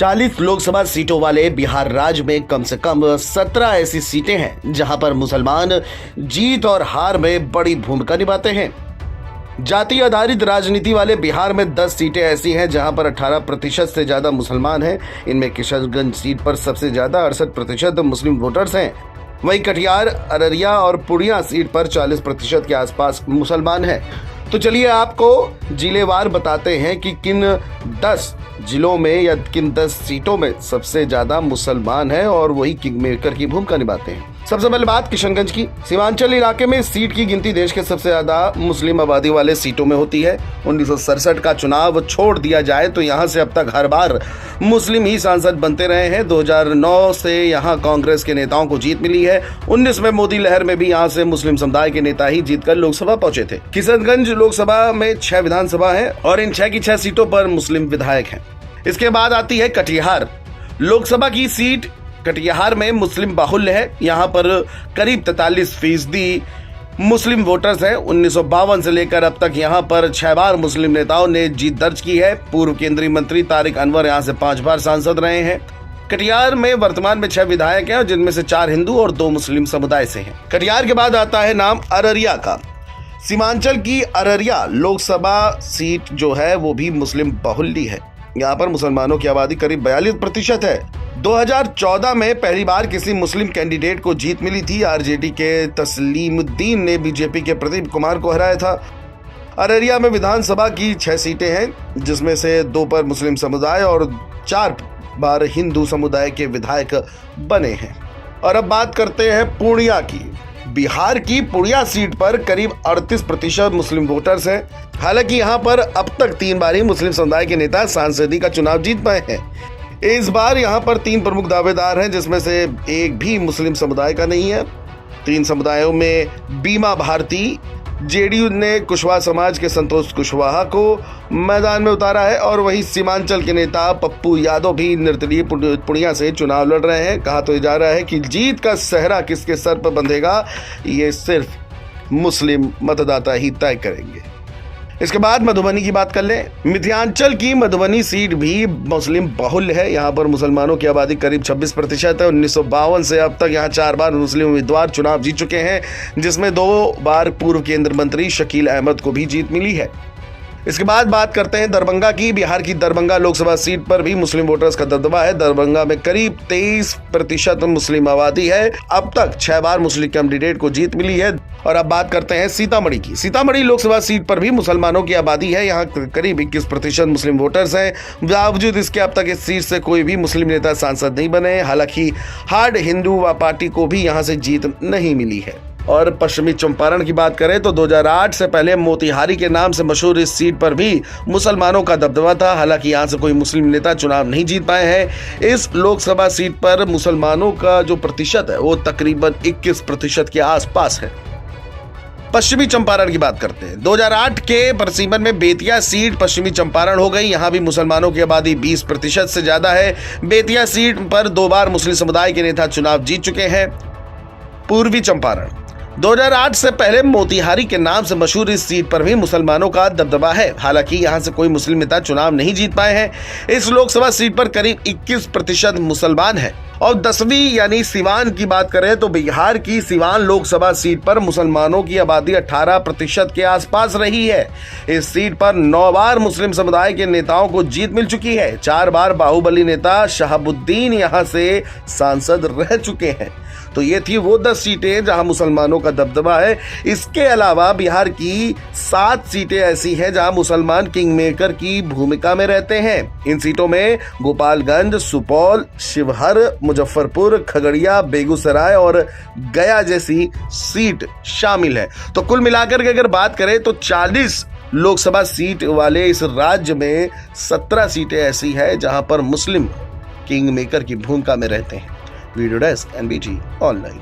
40 लोकसभा सीटों वाले बिहार राज्य में कम से कम 17 ऐसी सीटें हैं जहां पर मुसलमान जीत और हार में बड़ी भूमिका निभाते हैं। जाति आधारित राजनीति वाले बिहार में 10 सीटें ऐसी हैं जहां पर 18% से ज्यादा मुसलमान हैं। इनमें किशनगंज सीट पर सबसे ज्यादा 68% मुस्लिम वोटर्स हैं। वहीं कटिहार, अररिया और पूर्णिया सीट पर 40% के आसपास मुसलमान हैं। तो चलिए आपको जिलेवार बताते हैं कि किन 10 जिलों में या किन 10 सीटों में सबसे ज्यादा मुसलमान हैं और वही किंग मेकर की भूमिका निभाते हैं। सबसे पहले बात किशनगंज की। सीमांचल इलाके में सीट की गिनती देश के सबसे ज्यादा मुस्लिम आबादी वाले सीटों में होती है। 1967 का चुनाव छोड़ दिया जाए तो यहां से अब तक हर बार मुस्लिम ही सांसद बनते रहे हैं। 2009 से यहां कांग्रेस के नेताओं को जीत मिली है। 19 में मोदी लहर में भी यहां से मुस्लिम समुदाय के नेता ही जीतकर लोकसभा पहुंचे थे। किशनगंज लोकसभा में 6 विधानसभा है और इन 6 की 6 सीटों पर मुस्लिम विधायक हैं। इसके बाद आती है कटिहार लोकसभा की सीट। कटिहार में मुस्लिम बाहुल्य है। यहाँ पर करीब 43% मुस्लिम वोटर्स हैं। 1952 से लेकर अब तक यहाँ पर 6 बार मुस्लिम नेताओं ने जीत दर्ज की है। पूर्व केंद्रीय मंत्री तारिक अनवर यहाँ से 5 बार सांसद रहे हैं। कटिहार में वर्तमान में 6 विधायक हैं जिनमें से 4 हिंदू और 2 मुस्लिम समुदाय से हैं। कटिहार के बाद आता है नाम अररिया का। सीमांचल की अररिया लोकसभा सीट जो है वो भी मुस्लिम बाहुल्य है। यहाँ पर मुसलमानों की आबादी करीब 42% है। 2014 में पहली बार किसी मुस्लिम कैंडिडेट को जीत मिली थी। आरजेडी के तस्लीमुद्दीन ने बीजेपी के प्रदीप कुमार को हराया था। अररिया में विधानसभा की 6 सीटें हैं जिसमें से 2 पर मुस्लिम समुदाय और 4 बार हिंदू समुदाय के विधायक बने हैं। और अब बात करते हैं पूर्णिया की। बिहार की पूर्णिया सीट पर करीब 38% मुस्लिम वोटर्स हैं। हालांकि यहां पर अब तक 3 बार ही मुस्लिम समुदाय के नेता सांसदी का चुनाव जीत पाए हैं। इस बार यहां पर 3 प्रमुख दावेदार हैं जिसमें से एक भी मुस्लिम समुदाय का नहीं है। 3 समुदायों में बीमा भारती, जेडीयू ने कुशवाहा समाज के संतोष कुशवाहा को मैदान में उतारा है और वही सीमांचल के नेता पप्पू यादव भी निर्दलीय पूर्णिया से चुनाव लड़ रहे हैं। कहा तो जा रहा है कि जीत का सेहरा किसके सर पर बंधेगा ये सिर्फ मुस्लिम मतदाता ही तय करेंगे। इसके बाद मधुबनी की बात कर लें। मिथिलांचल की मधुबनी सीट भी मुस्लिम बाहुल्य है। यहाँ पर मुसलमानों की आबादी करीब 26% है। 1952 से अब तक यहाँ 4 बार मुस्लिम उम्मीदवार चुनाव जीत चुके हैं जिसमें 2 बार पूर्व केंद्रीय मंत्री शकील अहमद को भी जीत मिली है। इसके बाद बात करते हैं दरभंगा की। बिहार की दरभंगा लोकसभा सीट पर भी मुस्लिम वोटर्स का दबदबा है। दरभंगा में करीब 23% मुस्लिम आबादी है। अब तक 6 बार मुस्लिम कैंडिडेट को जीत मिली है। और अब बात करते हैं सीतामढ़ी की। सीतामढ़ी लोकसभा सीट पर भी मुसलमानों की आबादी है। यहाँ करीब 21% मुस्लिम वोटर्स हैं। बावजूद इसके अब तक इस सीट से कोई भी मुस्लिम नेता सांसद नहीं बने। हालांकि हार्ड हिंदू पार्टी को भी यहाँ से जीत नहीं मिली है। और पश्चिमी चंपारण की बात करें तो 2008 से पहले मोतिहारी के नाम से मशहूर इस सीट पर भी मुसलमानों का दबदबा था। हालांकि यहां से कोई मुस्लिम नेता चुनाव नहीं जीत पाए हैं। इस लोकसभा सीट पर मुसलमानों का जो प्रतिशत है वो तकरीबन 21% के आसपास है। पश्चिमी चंपारण की बात करते हैं। 2008 के परसीमन में बेतिया सीट पश्चिमी चंपारण हो गई। यहां भी मुसलमानों की आबादी 20% से ज्यादा है। बेतिया सीट पर 2 बार मुस्लिम समुदाय के नेता चुनाव जीत चुके हैं। पूर्वी चंपारण 2008 से पहले मोतिहारी के नाम से मशहूर इस सीट पर भी मुसलमानों का दबदबा है। हालांकि यहां से कोई मुस्लिम नेता चुनाव नहीं जीत पाए हैं। इस लोकसभा सीट पर करीब 21% मुसलमान हैं। और 10वीं यानी सिवान की बात करें तो बिहार की सिवान लोकसभा सीट पर मुसलमानों की आबादी 18% के आसपास रही है। इस सीट पर 9 बार मुस्लिम समुदाय के नेताओं को जीत मिल चुकी है। 4 बार बाहुबली नेता शहाबुद्दीन यहां से सांसद रह चुके हैं। तो ये थी वो 10 सीटें जहां मुसलमानों का दबदबा है। इसके अलावा बिहार की 7 सीटें ऐसी हैं जहां मुसलमान किंग मेकर की भूमिका में रहते हैं। इन सीटों में गोपालगंज, सुपौल, शिवहर, मुजफ्फरपुर, खगड़िया, बेगूसराय और गया जैसी सीट शामिल है। तो कुल मिलाकर के अगर बात करें तो 40 लोकसभा सीट वाले इस राज्य में 17 सीटें ऐसी है जहां पर मुस्लिम किंग मेकर की भूमिका में रहते हैं। Video desk NBT online.